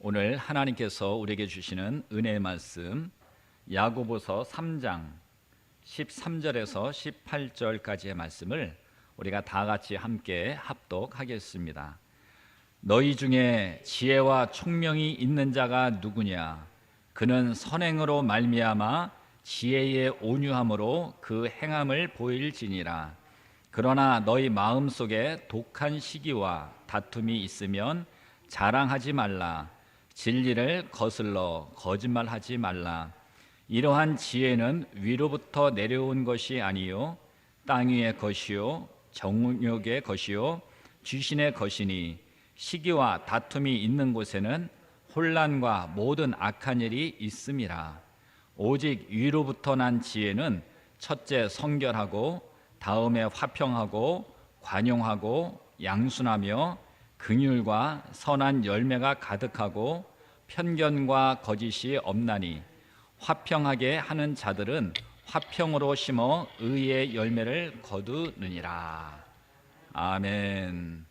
오늘 하나님께서 우리에게 주시는 은혜의 말씀 야고보서 3장 13절에서 18절까지의 말씀을 우리가 다 같이 함께 합독하겠습니다. 너희 중에 지혜와 총명이 있는 자가 누구냐? 그는 선행으로 말미암아 지혜의 온유함으로 그 행함을 보일지니라. 그러나 너희 마음속에 독한 시기와 다툼이 있으면 자랑하지 말라. 진리를 거슬러 거짓말하지 말라. 이러한 지혜는 위로부터 내려온 것이 아니요 땅 위의 것이요 정욕의 것이요 귀신의 것이니 시기와 다툼이 있는 곳에는 혼란과 모든 악한 일이 있음이라. 오직 위로부터 난 지혜는 첫째 성결하고 다음에 화평하고 관용하고 양순하며 긍휼과 선한 열매가 가득하고 편견과 거짓이 없나니 화평하게 하는 자들은 화평으로 심어 의의 열매를 거두느니라. 아멘.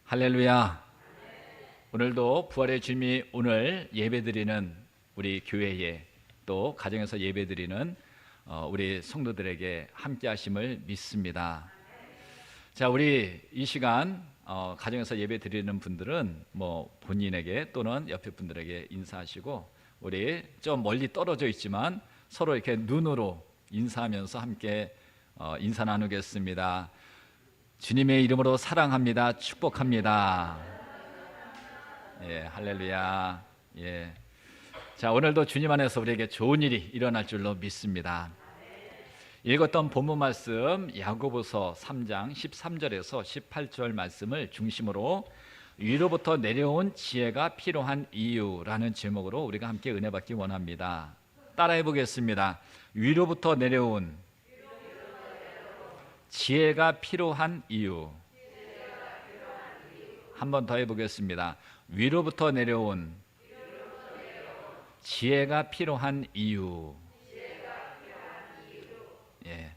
할렐루야. 오늘도 부활의 주님이 오늘 예배드리는 우리 교회에 또 가정에서 예배드리는 우리 성도들에게 함께 하심을 믿습니다. 자, 우리 이 시간 가정에서 예배 드리는 분들은 본인에게 또는 옆에 분들에게 인사하시고, 우리 좀 멀리 떨어져 있지만 서로 이렇게 눈으로 인사하면서 함께 인사 나누겠습니다. 주님의 이름으로 사랑합니다. 축복합니다. 예, 할렐루야. 예. 자, 오늘도 주님 안에서 우리에게 좋은 일이 일어날 줄로 믿습니다. 읽었던 본문 말씀 야고보서 3장 13절에서 18절 말씀을 중심으로 위로부터 내려온 지혜가 필요한 이유라는 제목으로 우리가 함께 은혜 받기 원합니다. 따라해 보겠습니다. 위로부터 내려온 지혜가 필요한 이유. 한 번 더 해보겠습니다. 위로부터 내려온 지혜가 필요한 이유. 예.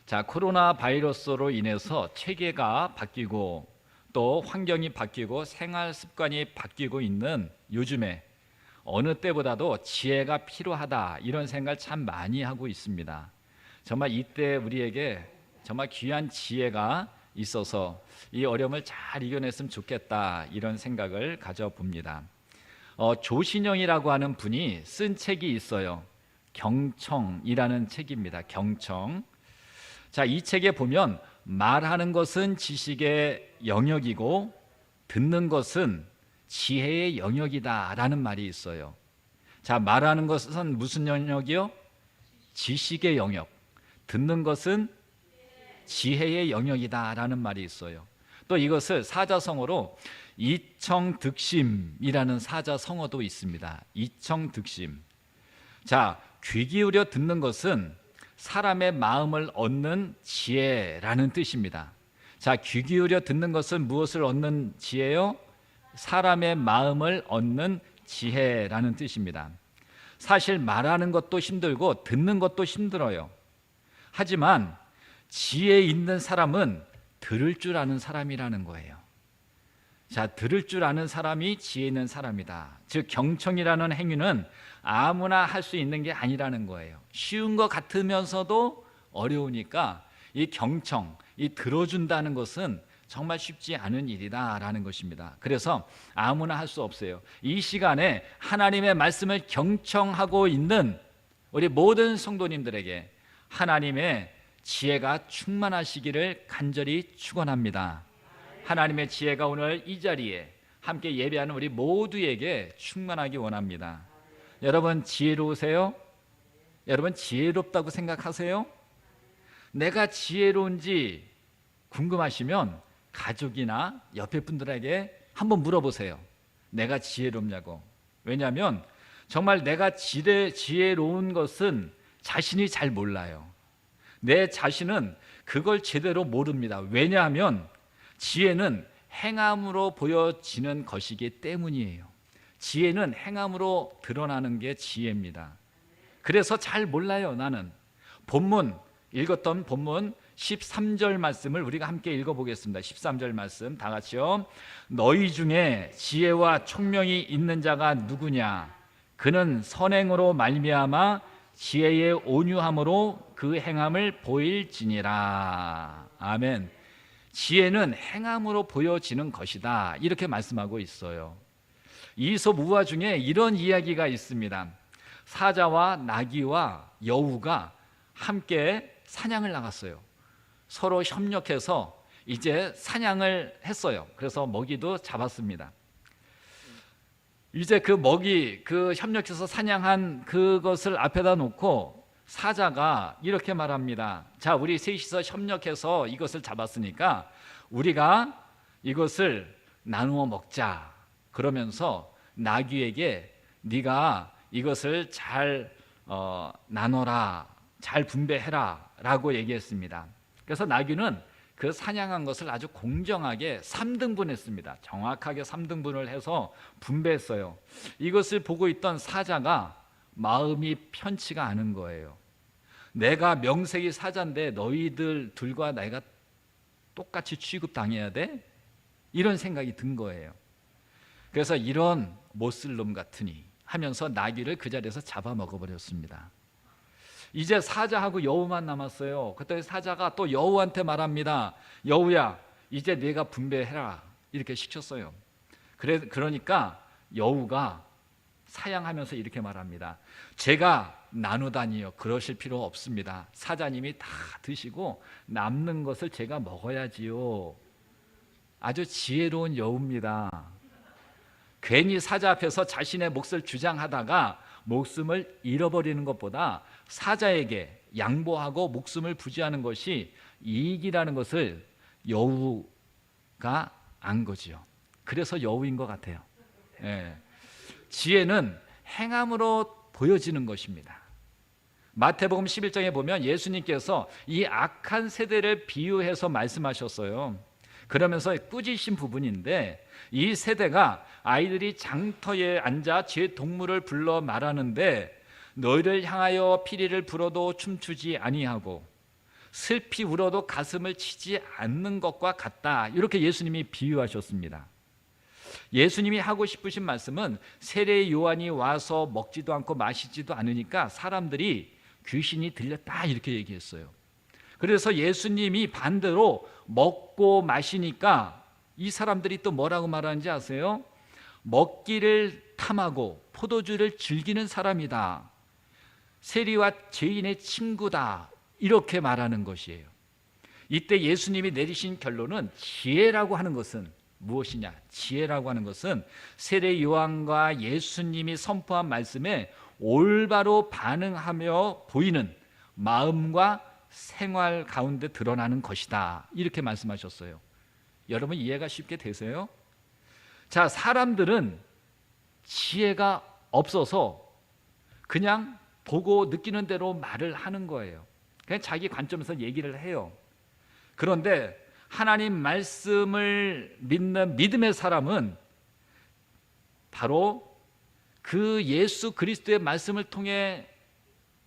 자, 코로나 바이러스로 인해서 체계가 바뀌고 또 환경이 바뀌고 생활 습관이 바뀌고 있는 요즘에 어느 때보다도 지혜가 필요하다, 이런 생각을 참 많이 하고 있습니다. 정말 이때 우리에게 정말 귀한 지혜가 있어서 이 어려움을 잘 이겨냈으면 좋겠다, 이런 생각을 가져봅니다. 조신영이라고 하는 분이 쓴 책이 있어요. 경청이라는 책입니다. 경청. 자, 이 책에 보면 말하는 것은 지식의 영역이고 듣는 것은 지혜의 영역이다라는 말이 있어요. 자, 말하는 것은 무슨 영역이요? 지식의 영역. 듣는 것은 지혜의 영역이다라는 말이 있어요. 또 이것을 사자성어로 이청득심이라는 사자성어도 있습니다. 이청득심. 자, 귀 기울여 듣는 것은 사람의 마음을 얻는 지혜라는 뜻입니다. 자, 귀 기울여 듣는 것은 무엇을 얻는 지혜요? 사람의 마음을 얻는 지혜라는 뜻입니다. 사실 말하는 것도 힘들고 듣는 것도 힘들어요. 하지만 지혜 있는 사람은 들을 줄 아는 사람이라는 거예요. 자, 들을 줄 아는 사람이 지혜 있는 사람이다. 즉, 경청이라는 행위는 아무나 할 수 있는 게 아니라는 거예요. 쉬운 것 같으면서도 어려우니까 이 경청, 이 들어준다는 것은 정말 쉽지 않은 일이다라는 것입니다. 그래서 아무나 할 수 없어요. 이 시간에 하나님의 말씀을 경청하고 있는 우리 모든 성도님들에게 하나님의 지혜가 충만하시기를 간절히 축원합니다. 하나님의 지혜가 오늘 이 자리에 함께 예배하는 우리 모두에게 충만하기 원합니다. 여러분, 지혜로우세요? 여러분, 지혜롭다고 생각하세요? 내가 지혜로운지 궁금하시면 가족이나 옆에 분들에게 한번 물어보세요. 내가 지혜롭냐고. 왜냐하면 정말 내가 지혜로운 것은 자신이 잘 몰라요. 내 자신은 그걸 제대로 모릅니다. 왜냐하면 지혜는 행함으로 보여지는 것이기 때문이에요. 지혜는 행함으로 드러나는 게 지혜입니다. 그래서 잘 몰라요. 나는 읽었던 본문 13절 말씀을 우리가 함께 읽어보겠습니다. 13절 말씀 다 같이요. 너희 중에 지혜와 총명이 있는 자가 누구냐? 그는 선행으로 말미암아 지혜의 온유함으로 그 행함을 보일지니라. 아멘. 지혜는 행함으로 보여지는 것이다, 이렇게 말씀하고 있어요. 이솝 우화 중에 이런 이야기가 있습니다. 사자와 나귀와 여우가 함께 사냥을 나갔어요. 서로 협력해서 이제 사냥을 했어요. 그래서 먹이도 잡았습니다. 이제 그 먹이, 그 협력해서 사냥한 그것을 앞에다 놓고 사자가 이렇게 말합니다. 자, 우리 셋이서 협력해서 이것을 잡았으니까 우리가 이것을 나누어 먹자. 그러면서 나귀에게 네가 이것을 잘 나눠라, 잘 분배해라 라고 얘기했습니다. 그래서 나귀는 그 사냥한 것을 아주 공정하게 3등분했습니다. 정확하게 3등분을 해서 분배했어요. 이것을 보고 있던 사자가 마음이 편치가 않은 거예요. 내가 명색이 사자인데 너희들 둘과 내가 똑같이 취급당해야 돼? 이런 생각이 든 거예요. 그래서 이런 못쓸 놈 같으니 하면서 나귀를 그 자리에서 잡아먹어버렸습니다. 이제 사자하고 여우만 남았어요. 그때 사자가 또 여우한테 말합니다. 여우야, 이제 네가 분배해라, 이렇게 시켰어요. 그러니까 여우가 사양하면서 이렇게 말합니다. 제가 나누다니요, 그러실 필요 없습니다. 사자님이 다 드시고 남는 것을 제가 먹어야지요. 아주 지혜로운 여우입니다. 괜히 사자 앞에서 자신의 몫을 주장하다가 목숨을 잃어버리는 것보다 사자에게 양보하고 목숨을 부지하는 것이 이익이라는 것을 여우가 안 거지요. 그래서 여우인 것 같아요. 예. 지혜는 행함으로 보여지는 것입니다. 마태복음 11장에 보면 예수님께서 이 악한 세대를 비유해서 말씀하셨어요. 그러면서 꾸짖으신 부분인데, 이 세대가 아이들이 장터에 앉아 제 동물을 불러 말하는데 너희를 향하여 피리를 불어도 춤추지 아니하고 슬피 울어도 가슴을 치지 않는 것과 같다, 이렇게 예수님이 비유하셨습니다. 예수님이 하고 싶으신 말씀은 세례 요한이 와서 먹지도 않고 마시지도 않으니까 사람들이 귀신이 들렸다, 이렇게 얘기했어요. 그래서 예수님이 반대로 먹고 마시니까 이 사람들이 또 뭐라고 말하는지 아세요? 먹기를 탐하고 포도주를 즐기는 사람이다, 세리와 죄인의 친구다, 이렇게 말하는 것이에요. 이때 예수님이 내리신 결론은 지혜라고 하는 것은 무엇이냐? 지혜라고 하는 것은 세례 요한과 예수님이 선포한 말씀에 올바로 반응하며 보이는 마음과 생활 가운데 드러나는 것이다, 이렇게 말씀하셨어요. 여러분 이해가 쉽게 되세요? 자, 사람들은 지혜가 없어서 그냥 보고 느끼는 대로 말을 하는 거예요. 그냥 자기 관점에서 얘기를 해요. 그런데 하나님 말씀을 믿는 믿음의 사람은 바로 그 예수 그리스도의 말씀을 통해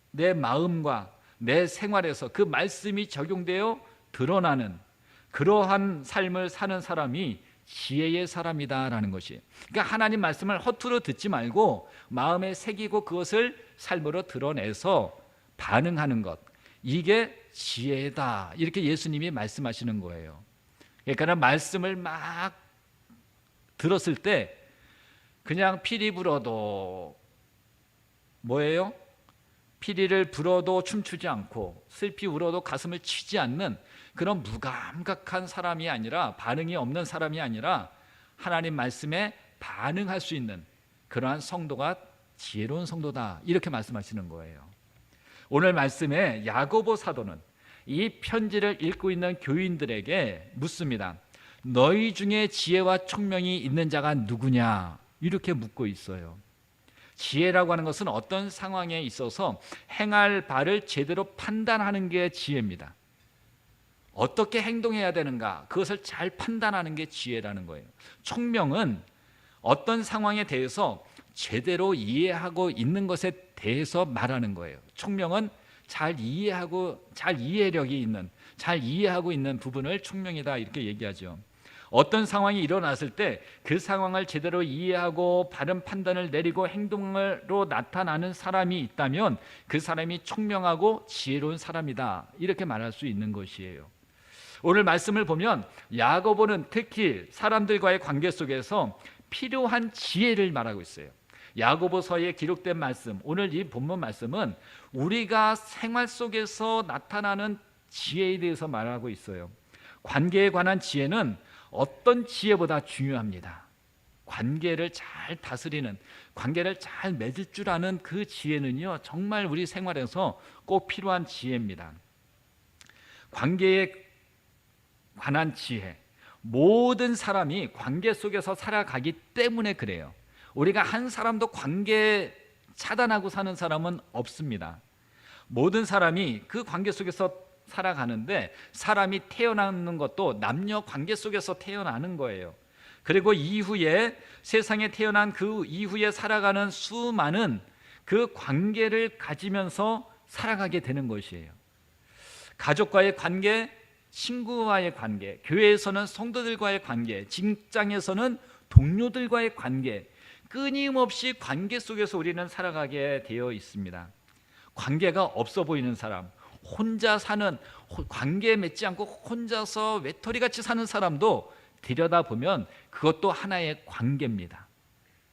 내 마음과 내 생활에서 그 말씀이 적용되어 드러나는 그러한 삶을 사는 사람이 지혜의 사람이다라는 것이. 그러니까 하나님 말씀을 허투루 듣지 말고 마음에 새기고 그것을 삶으로 드러내서 반응하는 것, 이게 지혜다, 이렇게 예수님이 말씀하시는 거예요. 그러니까 말씀을 막 들었을 때 그냥 피리 불어도 뭐예요? 피리를 불어도 춤추지 않고 슬피 울어도 가슴을 치지 않는 그런 무감각한 사람이 아니라, 반응이 없는 사람이 아니라 하나님 말씀에 반응할 수 있는 그러한 성도가 지혜로운 성도다, 이렇게 말씀하시는 거예요. 오늘 말씀에 야고보 사도는 이 편지를 읽고 있는 교인들에게 묻습니다. 너희 중에 지혜와 총명이 있는 자가 누구냐? 이렇게 묻고 있어요. 지혜라고 하는 것은 어떤 상황에 있어서 행할 바를 제대로 판단하는 게 지혜입니다. 어떻게 행동해야 되는가, 그것을 잘 판단하는 게 지혜라는 거예요. 총명은 어떤 상황에 대해서 제대로 이해하고 있는 것에 대해서 말하는 거예요. 총명은 잘 이해력이 있는, 잘 이해하고 있는 부분을 총명이다 이렇게 얘기하죠. 어떤 상황이 일어났을 때 그 상황을 제대로 이해하고 바른 판단을 내리고 행동으로 나타나는 사람이 있다면 그 사람이 총명하고 지혜로운 사람이다 이렇게 말할 수 있는 것이에요. 오늘 말씀을 보면 야고보는 특히 사람들과의 관계 속에서 필요한 지혜를 말하고 있어요. 야고보서에 기록된 말씀, 오늘 이 본문 말씀은 우리가 생활 속에서 나타나는 지혜에 대해서 말하고 있어요. 관계에 관한 지혜는 어떤 지혜보다 중요합니다. 관계를 잘 다스리는, 관계를 잘 맺을 줄 아는 그 지혜는요, 정말 우리 생활에서 꼭 필요한 지혜입니다. 관계에 관한 지혜, 모든 사람이 관계 속에서 살아가기 때문에 그래요. 우리가 한 사람도 관계 차단하고 사는 사람은 없습니다. 모든 사람이 그 관계 속에서 살아가는데, 사람이 태어나는 것도 남녀 관계 속에서 태어나는 거예요. 그리고 이후에 세상에 태어난 그 이후에 살아가는 수많은 그 관계를 가지면서 살아가게 되는 것이에요. 가족과의 관계, 친구와의 관계, 교회에서는 성도들과의 관계, 직장에서는 동료들과의 관계, 끊임없이 관계 속에서 우리는 살아가게 되어 있습니다. 관계가 없어 보이는 사람, 혼자 사는, 관계 맺지 않고 혼자서 외톨이같이 사는 사람도 들여다보면 그것도 하나의 관계입니다.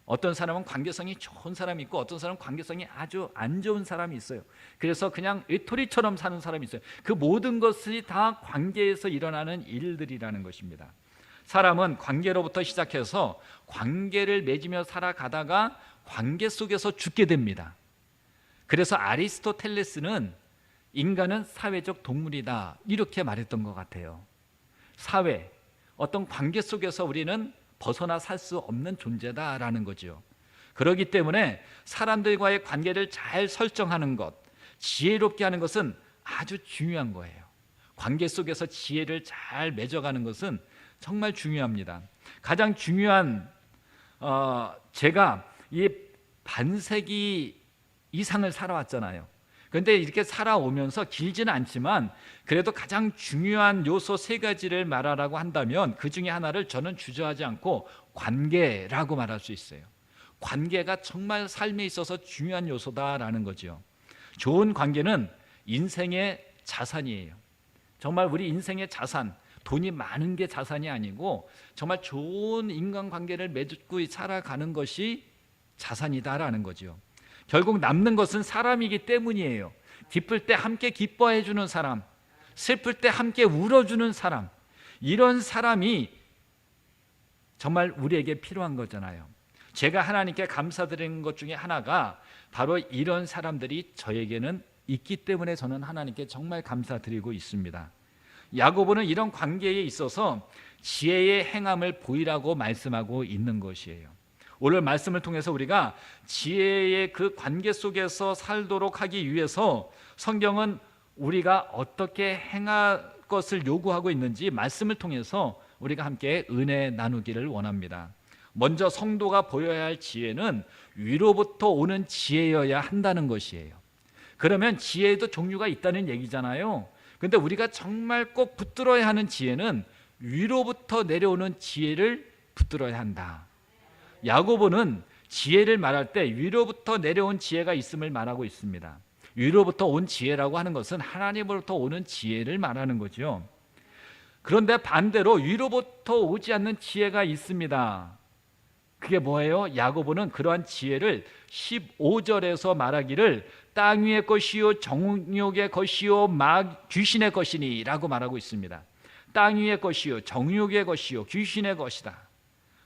어떤 사람은 관계성이 좋은 사람이 있고 어떤 사람은 관계성이 아주 안 좋은 사람이 있어요. 그래서 그냥 외톨이처럼 사는 사람이 있어요. 그 모든 것이 다 관계에서 일어나는 일들이라는 것입니다. 사람은 관계로부터 시작해서 관계를 맺으며 살아가다가 관계 속에서 죽게 됩니다. 그래서 아리스토텔레스는 인간은 사회적 동물이다 이렇게 말했던 것 같아요. 사회, 어떤 관계 속에서 우리는 벗어나 살 수 없는 존재다라는 거죠. 그렇기 때문에 사람들과의 관계를 잘 설정하는 것, 지혜롭게 하는 것은 아주 중요한 거예요. 관계 속에서 지혜를 잘 맺어가는 것은 정말 중요합니다. 가장 중요한 제가 이 반세기 이상을 살아왔잖아요. 그런데 이렇게 살아오면서 길지는 않지만 그래도 가장 중요한 요소 3가지를 말하라고 한다면 그 중에 하나를 저는 주저하지 않고 관계라고 말할 수 있어요. 관계가 정말 삶에 있어서 중요한 요소다라는 거죠. 좋은 관계는 인생의 자산이에요. 정말 우리 인생의 자산, 돈이 많은 게 자산이 아니고 정말 좋은 인간관계를 맺고 살아가는 것이 자산이다라는 거죠. 결국 남는 것은 사람이기 때문이에요. 기쁠 때 함께 기뻐해 주는 사람, 슬플 때 함께 울어주는 사람, 이런 사람이 정말 우리에게 필요한 거잖아요. 제가 하나님께 감사드리는 것 중에 하나가 바로 이런 사람들이 저에게는 있기 때문에 저는 하나님께 정말 감사드리고 있습니다. 야고보는 이런 관계에 있어서 지혜의 행함을 보이라고 말씀하고 있는 것이에요. 오늘 말씀을 통해서 우리가 지혜의 그 관계 속에서 살도록 하기 위해서 성경은 우리가 어떻게 행할 것을 요구하고 있는지 말씀을 통해서 우리가 함께 은혜 나누기를 원합니다. 먼저 성도가 보여야 할 지혜는 위로부터 오는 지혜여야 한다는 것이에요. 그러면 지혜에도 종류가 있다는 얘기잖아요. 그런데 우리가 정말 꼭 붙들어야 하는 지혜는 위로부터 내려오는 지혜를 붙들어야 한다. 야고보는 지혜를 말할 때 위로부터 내려온 지혜가 있음을 말하고 있습니다. 위로부터 온 지혜라고 하는 것은 하나님으로부터 오는 지혜를 말하는 거죠. 그런데 반대로 위로부터 오지 않는 지혜가 있습니다. 그게 뭐예요? 야고보는 그러한 지혜를 15절에서 말하기를 땅 위의 것이요 정욕의 것이요 귀신의 것이니 라고 말하고 있습니다. 땅 위의 것이요 정욕의 것이요 귀신의 것이다.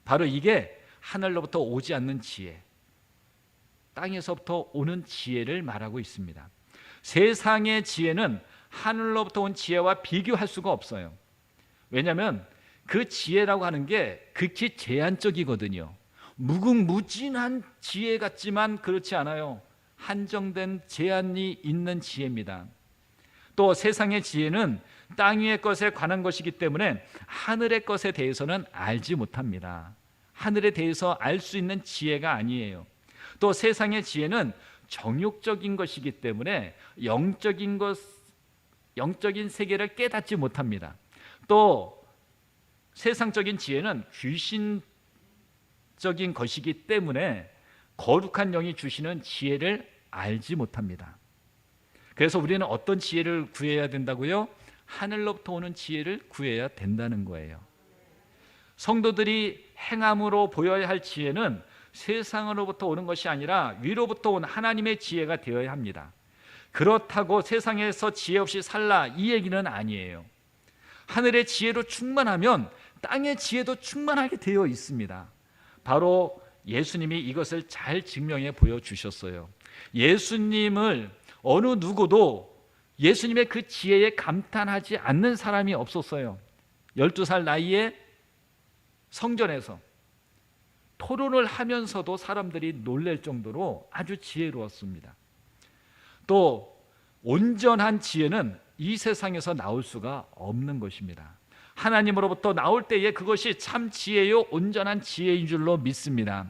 바로 이게 하늘로부터 오지 않는 지혜, 땅에서부터 오는 지혜를 말하고 있습니다. 세상의 지혜는 하늘로부터 온 지혜와 비교할 수가 없어요. 왜냐하면 그 지혜라고 하는 게 극히 제한적이거든요. 무궁무진한 지혜 같지만 그렇지 않아요. 한정된 제한이 있는 지혜입니다. 또 세상의 지혜는 땅 위의 것에 관한 것이기 때문에 하늘의 것에 대해서는 알지 못합니다. 하늘에 대해서 알 수 있는 지혜가 아니에요. 또 세상의 지혜는 정욕적인 것이기 때문에 영적인 세계를 깨닫지 못합니다. 또 세상적인 지혜는 귀신적인 것이기 때문에 거룩한 영이 주시는 지혜를 알지 못합니다. 그래서 우리는 어떤 지혜를 구해야 된다고요? 하늘로부터 오는 지혜를 구해야 된다는 거예요. 성도들이 행함으로 보여야 할 지혜는 세상으로부터 오는 것이 아니라 위로부터 온 하나님의 지혜가 되어야 합니다. 그렇다고 세상에서 지혜 없이 살라 이 얘기는 아니에요. 하늘의 지혜로 충만하면 땅의 지혜도 충만하게 되어 있습니다. 바로 예수님이 이것을 잘 증명해 보여주셨어요. 예수님을 어느 누구도 예수님의 그 지혜에 감탄하지 않는 사람이 없었어요. 12살 나이에 성전에서 토론을 하면서도 사람들이 놀랄 정도로 아주 지혜로웠습니다. 또 온전한 지혜는 이 세상에서 나올 수가 없는 것입니다. 하나님으로부터 나올 때에 그것이 참 지혜요 온전한 지혜인 줄로 믿습니다.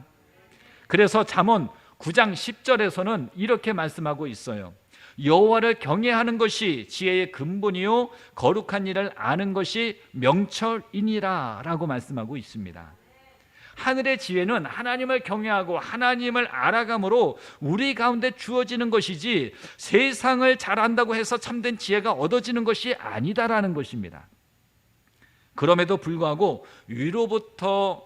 그래서 잠언 9장 10절에서는 이렇게 말씀하고 있어요. 여호와를 경외하는 것이 지혜의 근본이요 거룩한 일을 아는 것이 명철이니라 라고 말씀하고 있습니다. 하늘의 지혜는 하나님을 경외하고 하나님을 알아감으로 우리 가운데 주어지는 것이지 세상을 잘 안다고 해서 참된 지혜가 얻어지는 것이 아니다라는 것입니다. 그럼에도 불구하고 위로부터의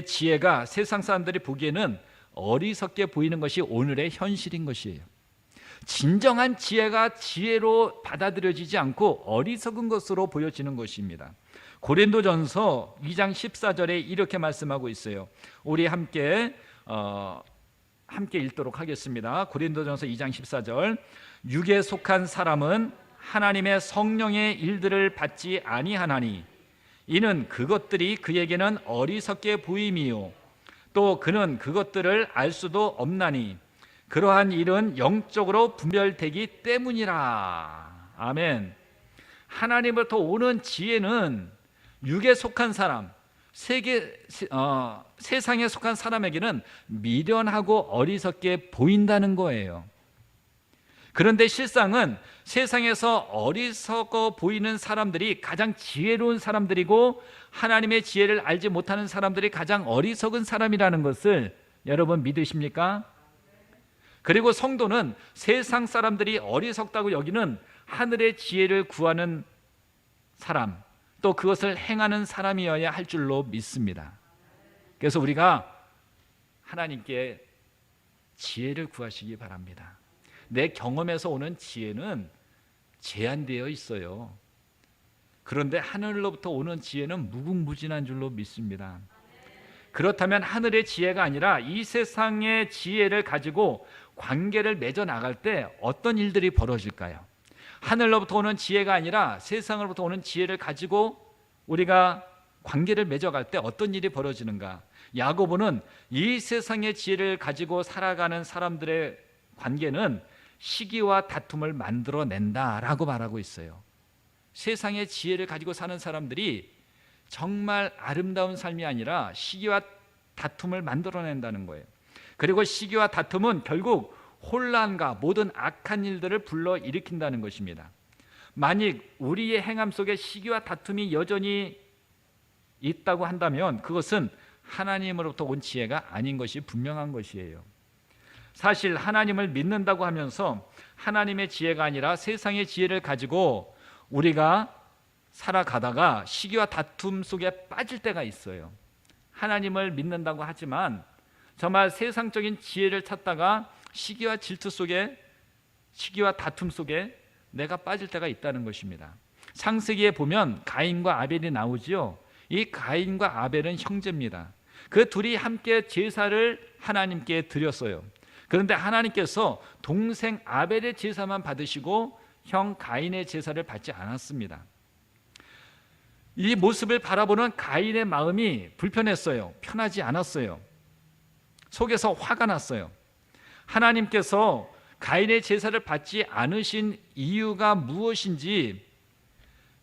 지혜가 세상 사람들이 보기에는 어리석게 보이는 것이 오늘의 현실인 것이에요. 진정한 지혜가 지혜로 받아들여지지 않고 어리석은 것으로 보여지는 것입니다. 고린도전서 2장 14절에 이렇게 말씀하고 있어요. 우리 함께 읽도록 하겠습니다. 고린도전서 2장 14절. 육에 속한 사람은 하나님의 성령의 일들을 받지 아니하나니 이는 그것들이 그에게는 어리석게 보임이요 또 그는 그것들을 알 수도 없나니 그러한 일은 영적으로 분별되기 때문이라. 아멘. 하나님으로부터 오는 지혜는 육에 속한 사람, 세상에 속한 사람에게는 미련하고 어리석게 보인다는 거예요. 그런데 실상은 세상에서 어리석어 보이는 사람들이 가장 지혜로운 사람들이고 하나님의 지혜를 알지 못하는 사람들이 가장 어리석은 사람이라는 것을 여러분 믿으십니까? 그리고 성도는 세상 사람들이 어리석다고 여기는 하늘의 지혜를 구하는 사람, 또 그것을 행하는 사람이어야 할 줄로 믿습니다. 그래서 우리가 하나님께 지혜를 구하시기 바랍니다. 내 경험에서 오는 지혜는 제한되어 있어요. 그런데 하늘로부터 오는 지혜는 무궁무진한 줄로 믿습니다. 그렇다면 하늘의 지혜가 아니라 이 세상의 지혜를 가지고 관계를 맺어 나갈 때 어떤 일들이 벌어질까요? 하늘로부터 오는 지혜가 아니라 세상으로부터 오는 지혜를 가지고 우리가 관계를 맺어갈 때 어떤 일이 벌어지는가? 야고보는 이 세상의 지혜를 가지고 살아가는 사람들의 관계는 시기와 다툼을 만들어낸다라고 말하고 있어요. 세상의 지혜를 가지고 사는 사람들이 정말 아름다운 삶이 아니라 시기와 다툼을 만들어낸다는 거예요. 그리고 시기와 다툼은 결국 혼란과 모든 악한 일들을 불러일으킨다는 것입니다. 만약 우리의 행함 속에 시기와 다툼이 여전히 있다고 한다면 그것은 하나님으로부터 온 지혜가 아닌 것이 분명한 것이에요. 사실 하나님을 믿는다고 하면서 하나님의 지혜가 아니라 세상의 지혜를 가지고 우리가 살아가다가 시기와 다툼 속에 빠질 때가 있어요. 하나님을 믿는다고 하지만 정말 세상적인 지혜를 찾다가 시기와 질투 속에, 시기와 다툼 속에 내가 빠질 때가 있다는 것입니다. 창세기에 보면 가인과 아벨이 나오지요. 이 가인과 아벨은 형제입니다. 그 둘이 함께 제사를 하나님께 드렸어요. 그런데 하나님께서 동생 아벨의 제사만 받으시고 형 가인의 제사를 받지 않았습니다. 이 모습을 바라보는 가인의 마음이 불편했어요. 편하지 않았어요. 속에서 화가 났어요. 하나님께서 가인의 제사를 받지 않으신 이유가 무엇인지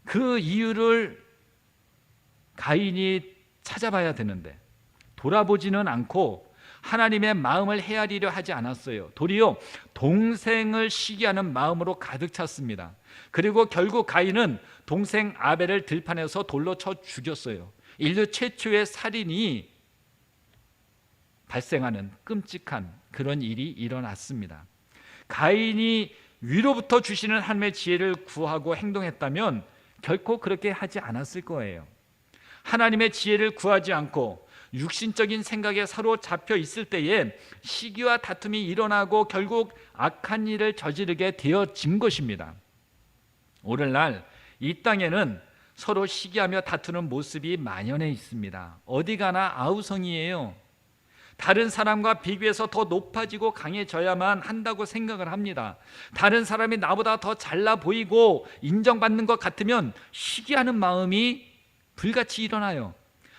그 이유를 가인이 찾아봐야 되는데 돌아보지는 않고 하나님의 마음을 헤아리려 하지 않았어요. 도리어 동생을 시기하는 마음으로 가득 찼습니다. 그리고 결국 가인은 동생 아벨을 들판에서 돌로 쳐 죽였어요. 인류 최초의 살인이 발생하는 끔찍한 그런 일이 일어났습니다. 가인이 위로부터 주시는 하나님의 지혜를 구하고 행동했다면 결코 그렇게 하지 않았을 거예요. 하나님의 지혜를 구하지 않고 육신적인 생각에 사로잡혀 있을 때에 시기와 다툼이 일어나고 결국 악한 일을 저지르게 되어진 것입니다. 오늘날 이 땅에는 서로 시기하며 다투는 모습이 만연해 있습니다. 어디 가나 아우성이에요. 다른 사람과 비교해서 더 높아지고 강해져야만 한다고 생각을 합니다. 다른 사람이 나보다 더 잘나 보이고 인정받는 것 같으면 시기하는 마음이 불같이 일어나요.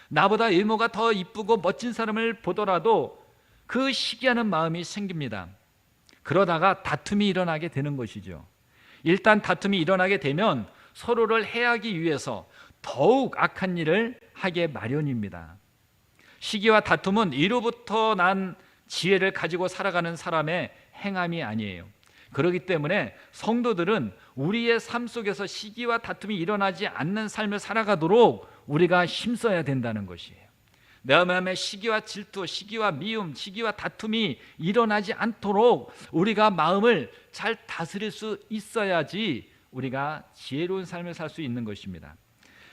나보다 외모가 더 이쁘고 멋진 사람을 보더라도 그 시기하는 마음이 생깁니다. 그러다가 다툼이 일어나게 되는 것이죠. 일단 다툼이 일어나게 되면 서로를 해하기 위해서 더욱 악한 일을 하게 마련입니다. 시기와 다툼은 이로부터 난 지혜를 가지고 살아가는 사람의 행함이 아니에요. 그렇기 때문에 성도들은 우리의 삶 속에서 시기와 다툼이 일어나지 않는 삶을 살아가도록 우리가 힘써야 된다는 것이에요. 내 마음에 시기와 질투, 시기와 미움, 시기와 다툼이 일어나지 않도록 우리가 마음을 잘 다스릴 수 있어야지 우리가 지혜로운 삶을 살 수 있는 것입니다.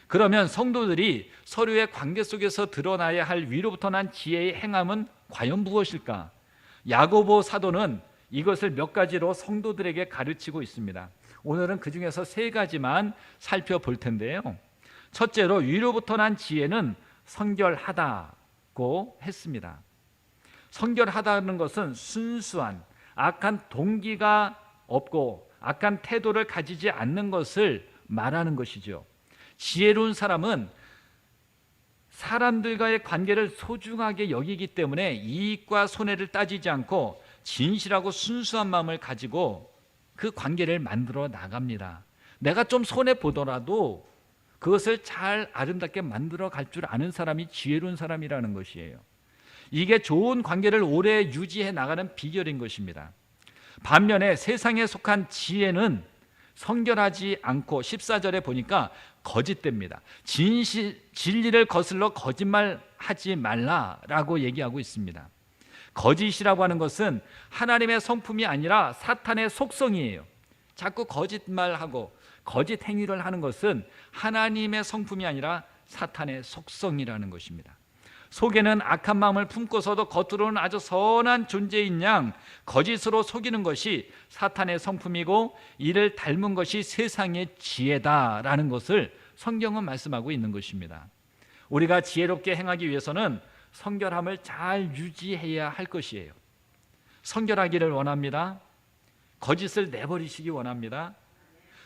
그러면 성도들이 서로의 관계 속에서 드러나야 할 위로부터 난 지혜의 행함은 과연 무엇일까? 야고보 사도는 이것을 몇 가지로 성도들에게 가르치고 있습니다. 오늘은 그 중에서 3가지만 살펴볼 텐데요. 첫째로 위로부터 난 지혜는 성결하다고 했습니다. 성결하다는 것은 순수한 악한 동기가 없고 악한 태도를 가지지 않는 것을 말하는 것이죠. 지혜로운 사람은 사람들과의 관계를 소중하게 여기기 때문에 이익과 손해를 따지지 않고 진실하고 순수한 마음을 가지고 그 관계를 만들어 나갑니다. 내가 좀 손해보더라도 그것을 잘 아름답게 만들어 갈 줄 아는 사람이 지혜로운 사람이라는 것이에요. 이게 좋은 관계를 오래 유지해 나가는 비결인 것입니다. 반면에 세상에 속한 지혜는 성결하지 않고 14절에 보니까 거짓됩니다. 진리를 거슬러 거짓말하지 말라라고 얘기하고 있습니다. 거짓이라고 하는 것은 하나님의 성품이 아니라 사탄의 속성이에요. 자꾸 거짓말하고 거짓 행위를 하는 것은 하나님의 성품이 아니라 사탄의 속성이라는 것입니다. 속에는 악한 마음을 품고서도 겉으로는 아주 선한 존재인 양 거짓으로 속이는 것이 사탄의 성품이고 이를 닮은 것이 세상의 지혜다라는 것을 성경은 말씀하고 있는 것입니다. 우리가 지혜롭게 행하기 위해서는 성결함을 잘 유지해야 할 것이에요. 성결하기를 원합니다. 거짓을 내버리시기 원합니다.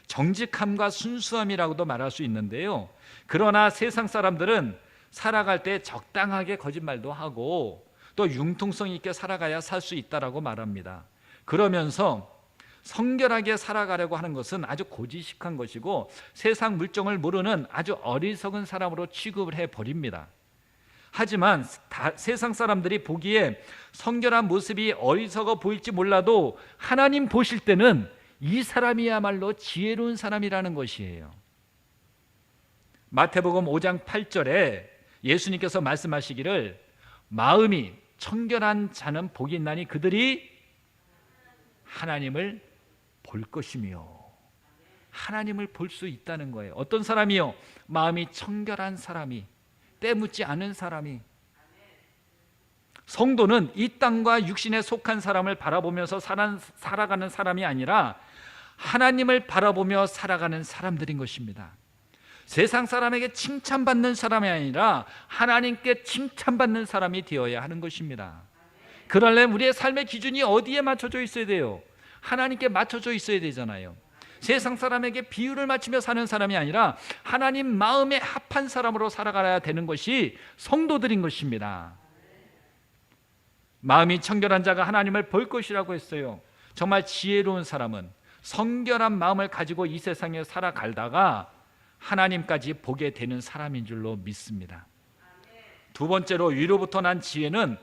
정직함과 순수함이라고도 말할 수 있는데요. 그러나 세상 사람들은 살아갈 때 적당하게 거짓말도 하고 또 융통성 있게 살아가야 살 수 있다라고 말합니다. 그러면서 성결하게 살아가려고 하는 것은 아주 고지식한 것이고 세상 물정을 모르는 아주 어리석은 사람으로 취급을 해버립니다. 하지만 세상 사람들이 보기에 성결한 모습이 어리석어 보일지 몰라도 하나님 보실 때는 이 사람이야말로 지혜로운 사람이라는 것이에요. 마태복음 5장 8절에 예수님께서 말씀하시기를 마음이 청결한 자는 복이 있나니 그들이 하나님을 볼 것이며 하나님을 볼 수 있다는 거예요. 어떤 사람이요? 마음이 청결한 사람이, 때묻지 않은 사람이. 성도는 이 땅과 육신에 속한 사람을 바라보면서 살아가는 사람이 아니라 하나님을 바라보며 살아가는 사람들인 것입니다. 세상 사람에게 칭찬받는 사람이 아니라 하나님께 칭찬받는 사람이 되어야 하는 것입니다. 그러려면 우리의 삶의 기준이 어디에 맞춰져 있어야 돼요? 하나님께 맞춰져 있어야 되잖아요. 세상 사람에게 비율을 맞추며 사는 사람이 아니라 하나님 마음에 합한 사람으로 살아가야 되는 것이 성도들인 것입니다. 마음이 청결한 자가 하나님을 볼 것이라고 했어요. 정말 지혜로운 사람은 성결한 마음을 가지고 이 세상에 살아가다가 하나님까지 보게 되는 사람인 줄로 믿습니다. 두 번째로 위로부터 난 지혜는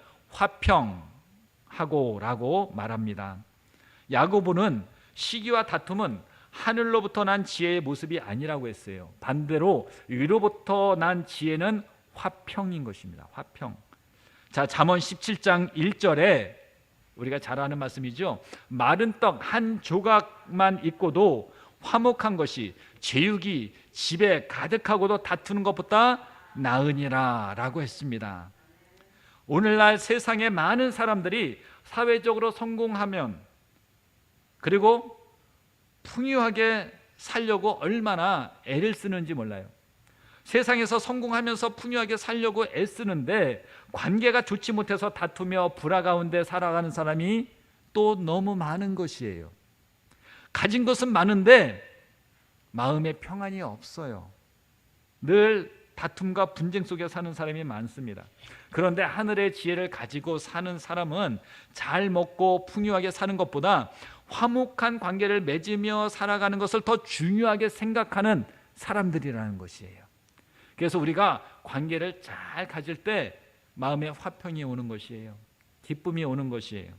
화평하고라고 말합니다. 야고보는 시기와 다툼은 하늘로부터 난 지혜의 모습이 아니라고 했어요. 반대로 위로부터 난 지혜는 화평인 것입니다. 화평. 자, 잠언 17장 1절에 우리가 잘 아는 말씀이죠. 마른 떡 한 조각만 있고도 화목한 것이 제육이 집에 가득하고도 다투는 것보다 나으니라 라고 했습니다. 오늘날 세상에 많은 사람들이 사회적으로 성공하면 그리고 풍요하게 살려고 얼마나 애를 쓰는지 몰라요. 세상에서 성공하면서 풍요하게 살려고 애쓰는데 관계가 좋지 못해서 다투며 불화 가운데 살아가는 사람이 또 너무 많은 것이에요. 가진 것은 많은데 마음에 평안이 없어요. 늘 다툼과 분쟁 속에 사는 사람이 많습니다. 그런데 하늘의 지혜를 가지고 사는 사람은 잘 먹고 풍요하게 사는 것보다 화목한 관계를 맺으며 살아가는 것을 더 중요하게 생각하는 사람들이라는 것이에요. 그래서 우리가 관계를 잘 가질 때 마음에 화평이 오는 것이에요. 기쁨이 오는 것이에요.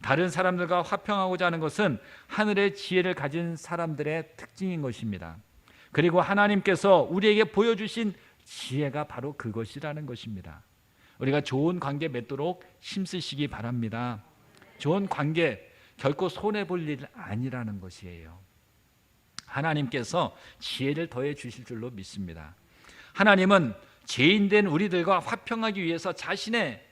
다른 사람들과 화평하고자 하는 것은 하늘의 지혜를 가진 사람들의 특징인 것입니다. 그리고 하나님께서 우리에게 보여주신 지혜가 바로 그것이라는 것입니다. 우리가 좋은 관계 맺도록 힘쓰시기 바랍니다. 좋은 관계 결코 손해볼 일 아니라는 것이에요. 하나님께서 지혜를 더해 주실 줄로 믿습니다. 하나님은 죄인된 우리들과 화평하기 위해서 자신의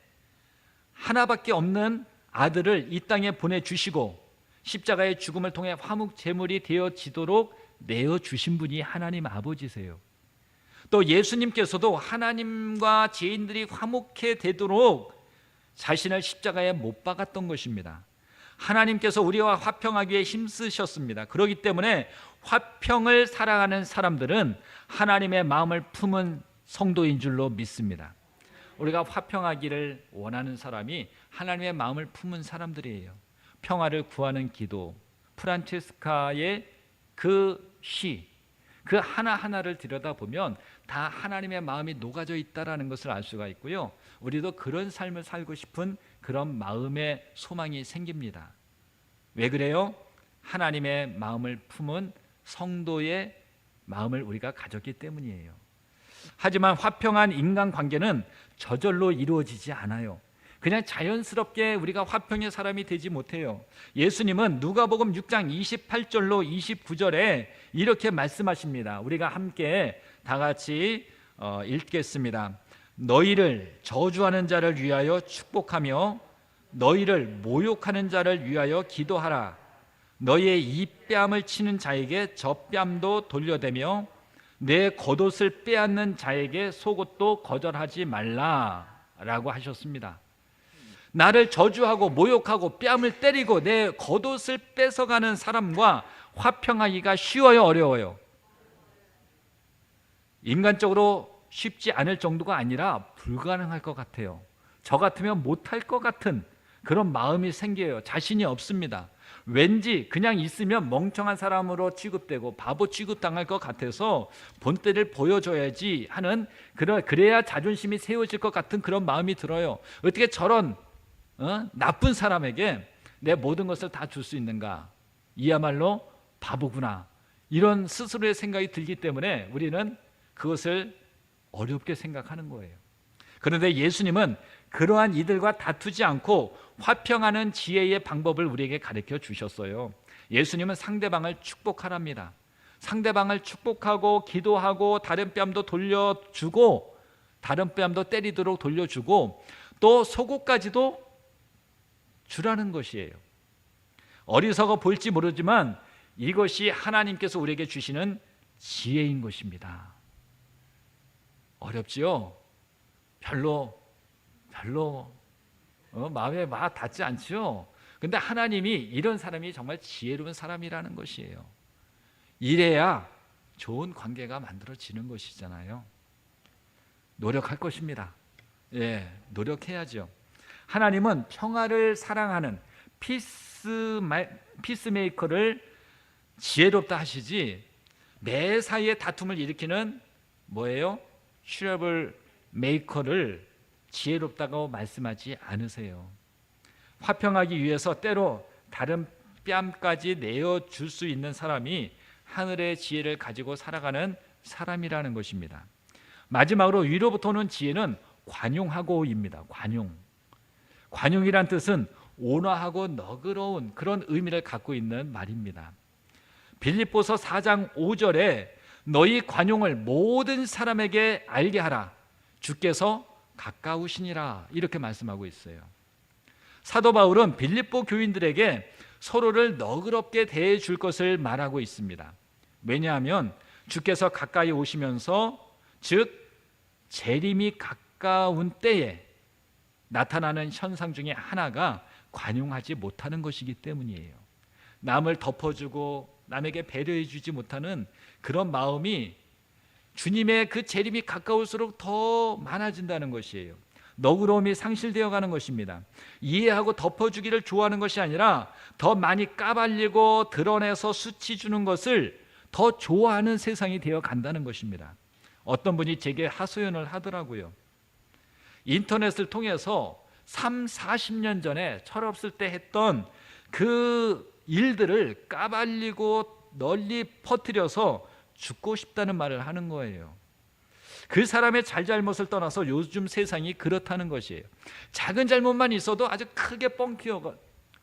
하나밖에 없는 아들을 이 땅에 보내주시고 십자가의 죽음을 통해 화목 제물이 되어지도록 내어주신 분이 하나님 아버지세요. 또 예수님께서도 하나님과 죄인들이 화목해 되도록 자신을 십자가에 못 박았던 것입니다. 하나님께서 우리와 화평하기 위해 힘쓰셨습니다. 그렇기 때문에 화평을 사랑하는 사람들은 하나님의 마음을 품은 성도인 줄로 믿습니다. 우리가 화평하기를 원하는 사람이 하나님의 마음을 품은 사람들이에요. 평화를 구하는 기도, 프란체스카의 그 시, 그 하나하나를 들여다보면 다 하나님의 마음이 녹아져 있다는 것을 알 수가 있고요. 우리도 그런 삶을 살고 싶은 그런 마음의 소망이 생깁니다. 왜 그래요? 하나님의 마음을 품은 성도의 마음을 우리가 가졌기 때문이에요. 하지만 화평한 인간관계는 저절로 이루어지지 않아요. 그냥 자연스럽게 우리가 화평의 사람이 되지 못해요. 예수님은 누가복음 6장 28절로 29절에 이렇게 말씀하십니다. 우리가 함께 다 같이 읽겠습니다. 너희를 저주하는 자를 위하여 축복하며 너희를 모욕하는 자를 위하여 기도하라. 너희의 이 뺨을 치는 자에게 저 뺨도 돌려대며 내 겉옷을 빼앗는 자에게 속옷도 거절하지 말라라고 하셨습니다. 나를 저주하고 모욕하고 뺨을 때리고 내 겉옷을 뺏어가는 사람과 화평하기가 쉬워요, 어려워요? 인간적으로 쉽지 않을 정도가 아니라 불가능할 것 같아요. 저 같으면 못할 것 같은 그런 마음이 생겨요. 자신이 없습니다. 왠지 그냥 있으면 멍청한 사람으로 취급되고 바보 취급당할 것 같아서 본때를 보여줘야지 하는 그래야 자존심이 세워질 것 같은 그런 마음이 들어요. 어떻게 저런 나쁜 사람에게 내 모든 것을 다 줄 수 있는가? 이야말로 바보구나. 이런 스스로의 생각이 들기 때문에 우리는 그것을 어렵게 생각하는 거예요. 그런데 예수님은 그러한 이들과 다투지 않고 화평하는 지혜의 방법을 우리에게 가르쳐 주셨어요. 예수님은 상대방을 축복하랍니다. 상대방을 축복하고 기도하고 다른 뺨도 돌려주고 다른 뺨도 때리도록 돌려주고 또 속옷까지도 주라는 것이에요. 어리석어 보일지 모르지만 이것이 하나님께서 우리에게 주시는 지혜인 것입니다. 어렵지요? 별로 마음에 막 닿지 않죠. 근데 하나님이 이런 사람이 정말 지혜로운 사람이라는 것이에요. 이래야 좋은 관계가 만들어지는 것이잖아요. 노력할 것입니다. 예, 노력해야죠. 하나님은 평화를 사랑하는 피스메이커를 지혜롭다 하시지 매 사이에 다툼을 일으키는 뭐예요? 트러블 메이커를 지혜롭다고 말씀하지 않으세요. 화평하기 위해서 때로 다른 뺨까지 내어줄 수 있는 사람이 하늘의 지혜를 가지고 살아가는 사람이라는 것입니다. 마지막으로 위로부터 오는 지혜는 관용하고입니다. 관용이란 뜻은 온화하고 너그러운 그런 의미를 갖고 있는 말입니다. 빌립보서 4장 5절에 너희 관용을 모든 사람에게 알게 하라. 주께서 가까우시니라. 이렇게 말씀하고 있어요. 사도 바울은 빌립보 교인들에게 서로를 너그럽게 대해 줄 것을 말하고 있습니다. 왜냐하면 주께서 가까이 오시면서 즉 재림이 가까운 때에 나타나는 현상 중에 하나가 관용하지 못하는 것이기 때문이에요. 남을 덮어주고 남에게 배려해 주지 못하는 그런 마음이 주님의 그 재림이 가까울수록 더 많아진다는 것이에요. 너그러움이 상실되어 가는 것입니다. 이해하고 덮어주기를 좋아하는 것이 아니라 더 많이 까발리고 드러내서 수치 주는 것을 더 좋아하는 세상이 되어 간다는 것입니다. 어떤 분이 제게 하소연을 하더라고요. 인터넷을 통해서 3, 40년 전에 철없을 때 했던 그 일들을 까발리고 널리 퍼뜨려서 죽고 싶다는 말을 하는 거예요. 그 사람의 잘잘못을 떠나서 요즘 세상이 그렇다는 것이에요. 작은 잘못만 있어도 아주 크게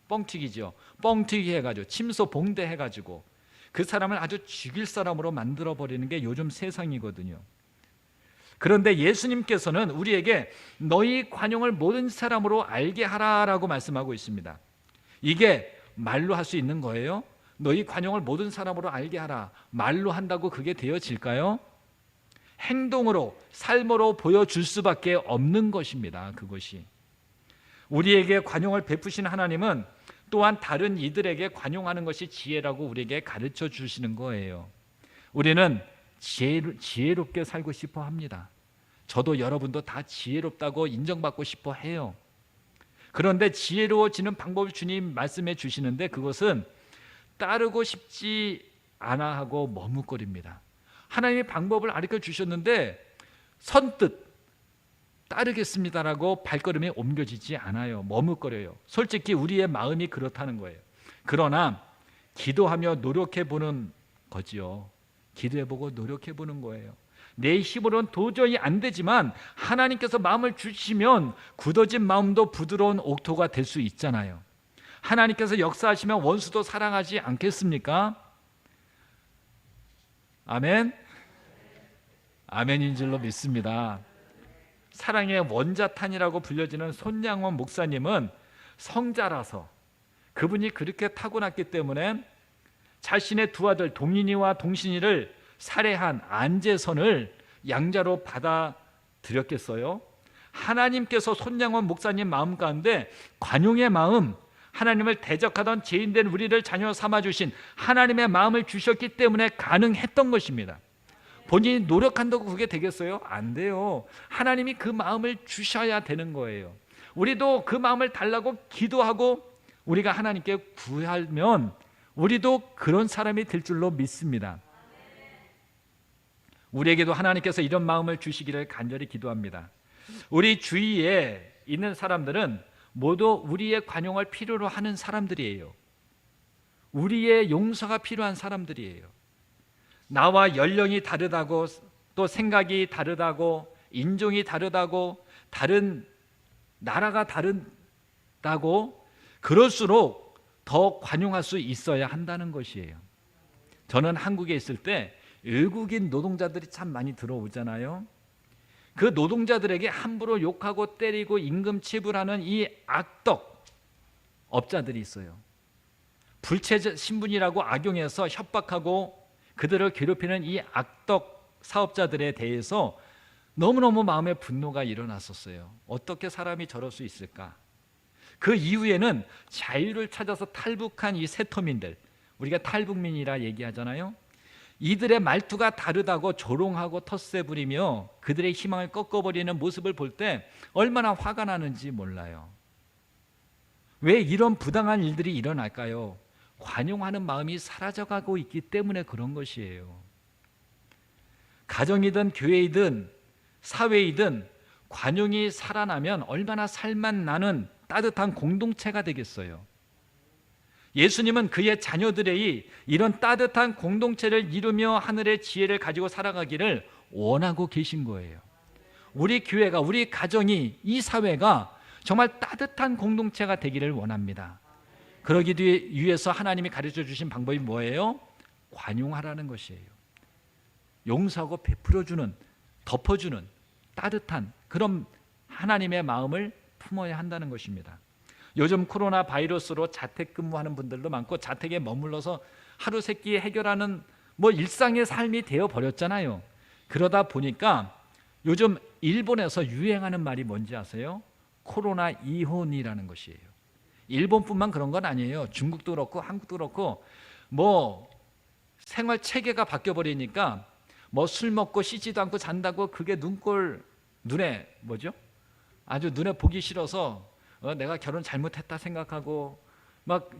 뻥튀기죠. 뻥튀기 해가지고 침소봉대 해가지고 그 사람을 아주 죽일 사람으로 만들어버리는 게 요즘 세상이거든요. 그런데 예수님께서는 우리에게 너희 관용을 모든 사람으로 알게 하라라고 말씀하고 있습니다. 이게 말로 할 수 있는 거예요? 너희 관용을 모든 사람으로 알게 하라. 말로 한다고 그게 되어질까요? 행동으로, 삶으로 보여줄 수밖에 없는 것입니다. 그것이. 우리에게 관용을 베푸신 하나님은 또한 다른 이들에게 관용하는 것이 지혜라고 우리에게 가르쳐 주시는 거예요. 우리는 지혜롭게 살고 싶어 합니다. 저도 여러분도 다 지혜롭다고 인정받고 싶어 해요. 그런데 지혜로워지는 방법을 주님 말씀해 주시는데 그것은 따르고 싶지 않아 하고 머뭇거립니다. 하나님의 방법을 가르쳐 주셨는데 선뜻 따르겠습니다라고 발걸음이 옮겨지지 않아요. 머뭇거려요. 솔직히 우리의 마음이 그렇다는 거예요. 그러나 기도하며 노력해보는 거지요. 기도해보고 노력해보는 거예요. 내 힘으로는 도저히 안 되지만 하나님께서 마음을 주시면 굳어진 마음도 부드러운 옥토가 될 수 있잖아요. 하나님께서 역사하시면 원수도 사랑하지 않겠습니까? 아멘? 아멘인 줄로 믿습니다. 사랑의 원자탄이라고 불려지는 손양원 목사님은 성자라서 그분이 그렇게 타고났기 때문에 자신의 두 아들 동인이와 동신이를 살해한 안재선을 양자로 받아들였겠어요? 하나님께서 손양원 목사님 마음 가운데 관용의 마음, 하나님을 대적하던 죄인된 우리를 자녀 삼아주신 하나님의 마음을 주셨기 때문에 가능했던 것입니다. 본인이 노력한다고 그게 되겠어요? 안 돼요. 하나님이 그 마음을 주셔야 되는 거예요. 우리도 그 마음을 달라고 기도하고 우리가 하나님께 구하면 우리도 그런 사람이 될 줄로 믿습니다. 우리에게도 하나님께서 이런 마음을 주시기를 간절히 기도합니다. 우리 주위에 있는 사람들은 모두 우리의 관용을 필요로 하는 사람들이에요. 우리의 용서가 필요한 사람들이에요. 나와 연령이 다르다고 또 생각이 다르다고 인종이 다르다고 다른 나라가 다르다고 그럴수록 더 관용할 수 있어야 한다는 것이에요. 저는 한국에 있을 때 외국인 노동자들이 참 많이 들어오잖아요. 그 노동자들에게 함부로 욕하고 때리고 임금 체불하는 이 악덕 업자들이 있어요. 불체 신분이라고 악용해서 협박하고 그들을 괴롭히는 이 악덕 사업자들에 대해서 너무너무 마음에 분노가 일어났었어요. 어떻게 사람이 저럴 수 있을까? 그 이후에는 자유를 찾아서 탈북한 이 세터민들, 우리가 탈북민이라 얘기하잖아요. 이들의 말투가 다르다고 조롱하고 텃세 부리며 그들의 희망을 꺾어버리는 모습을 볼 때 얼마나 화가 나는지 몰라요. 왜 이런 부당한 일들이 일어날까요? 관용하는 마음이 사라져가고 있기 때문에 그런 것이에요. 가정이든 교회이든 사회이든 관용이 살아나면 얼마나 살맛 나는 따뜻한 공동체가 되겠어요. 예수님은 그의 자녀들의 이런 따뜻한 공동체를 이루며 하늘의 지혜를 가지고 살아가기를 원하고 계신 거예요. 우리 교회가, 우리 가정이, 이 사회가 정말 따뜻한 공동체가 되기를 원합니다. 그러기 위해서 하나님이 가르쳐 주신 방법이 뭐예요? 관용하라는 것이에요. 용서하고 베풀어주는, 덮어주는 따뜻한 그런 하나님의 마음을 품어야 한다는 것입니다. 요즘 코로나 바이러스로 자택근무하는 분들도 많고 자택에 머물러서 하루 세 끼 해결하는 일상의 삶이 되어버렸잖아요. 그러다 보니까 요즘 일본에서 유행하는 말이 뭔지 아세요? 코로나 이혼이라는 것이에요. 일본뿐만 그런 건 아니에요. 중국도 그렇고 한국도 그렇고 생활 체계가 바뀌어버리니까 술 먹고 씻지도 않고 잔다고 그게 눈에 아주 눈에 보기 싫어서 내가 결혼 잘못했다 생각하고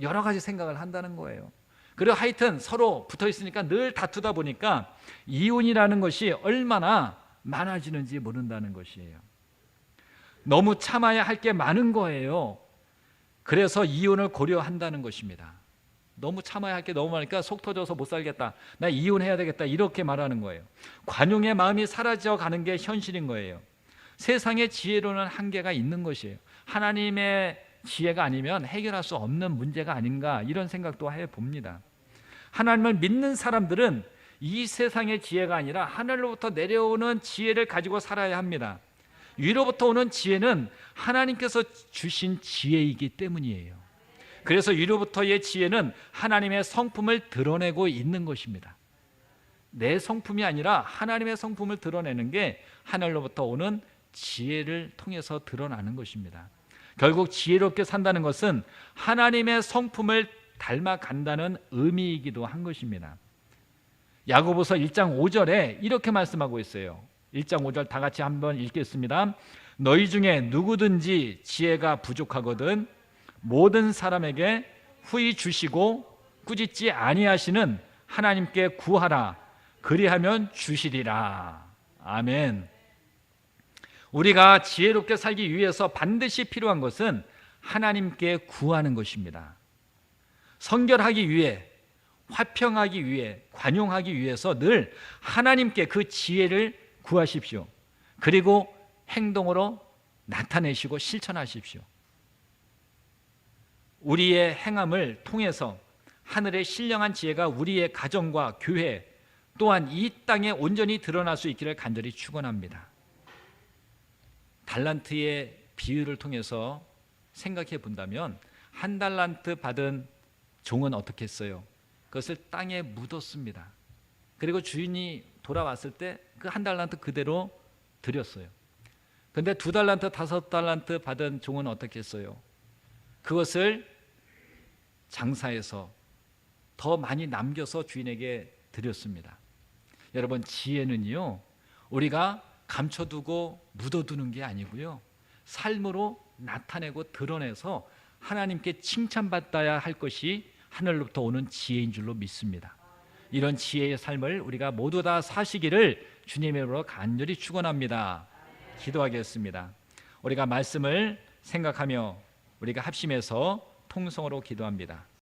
여러 가지 생각을 한다는 거예요. 그리고 하여튼 서로 붙어 있으니까 늘 다투다 보니까 이혼이라는 것이 얼마나 많아지는지 모른다는 것이에요. 너무 참아야 할 게 많은 거예요. 그래서 이혼을 고려한다는 것입니다. 너무 참아야 할 게 너무 많으니까 속 터져서 못 살겠다, 나 이혼해야 되겠다, 이렇게 말하는 거예요. 관용의 마음이 사라져 가는 게 현실인 거예요. 세상의 지혜로는 한계가 있는 것이에요. 하나님의 지혜가 아니면 해결할 수 없는 문제가 아닌가, 이런 생각도 해봅니다. 하나님을 믿는 사람들은 이 세상의 지혜가 아니라 하늘로부터 내려오는 지혜를 가지고 살아야 합니다. 위로부터 오는 지혜는 하나님께서 주신 지혜이기 때문이에요. 그래서 위로부터의 지혜는 하나님의 성품을 드러내고 있는 것입니다. 내 성품이 아니라 하나님의 성품을 드러내는 게 하늘로부터 오는 지혜를 통해서 드러나는 것입니다. 결국 지혜롭게 산다는 것은 하나님의 성품을 닮아간다는 의미이기도 한 것입니다. 야고보서 1장 5절에 이렇게 말씀하고 있어요. 1장 5절 다 같이 한번 읽겠습니다. 너희 중에 누구든지 지혜가 부족하거든 모든 사람에게 후히 주시고 꾸짖지 아니하시는 하나님께 구하라. 그리하면 주시리라. 아멘. 우리가 지혜롭게 살기 위해서 반드시 필요한 것은 하나님께 구하는 것입니다. 성결하기 위해, 화평하기 위해, 관용하기 위해서 늘 하나님께 그 지혜를 구하십시오. 그리고 행동으로 나타내시고 실천하십시오. 우리의 행함을 통해서 하늘의 신령한 지혜가 우리의 가정과 교회 또한 이 땅에 온전히 드러날 수 있기를 간절히 축원합니다. 달란트의 비유를 통해서 생각해 본다면 한 달란트 받은 종은 어떻게 했어요? 그것을 땅에 묻었습니다. 그리고 주인이 돌아왔을 때 그 한 달란트 그대로 드렸어요. 근데 2달란트, 5달란트 받은 종은 어떻게 했어요? 그것을 장사해서 더 많이 남겨서 주인에게 드렸습니다. 여러분, 지혜는요, 우리가 감춰두고 묻어두는 게 아니고요, 삶으로 나타내고 드러내서 하나님께 칭찬받아야 할 것이 하늘로부터 오는 지혜인 줄로 믿습니다. 이런 지혜의 삶을 우리가 모두 다 사시기를 주님의 이름으로 간절히 축원합니다. 기도하겠습니다. 우리가 말씀을 생각하며 우리가 합심해서 통성으로 기도합니다.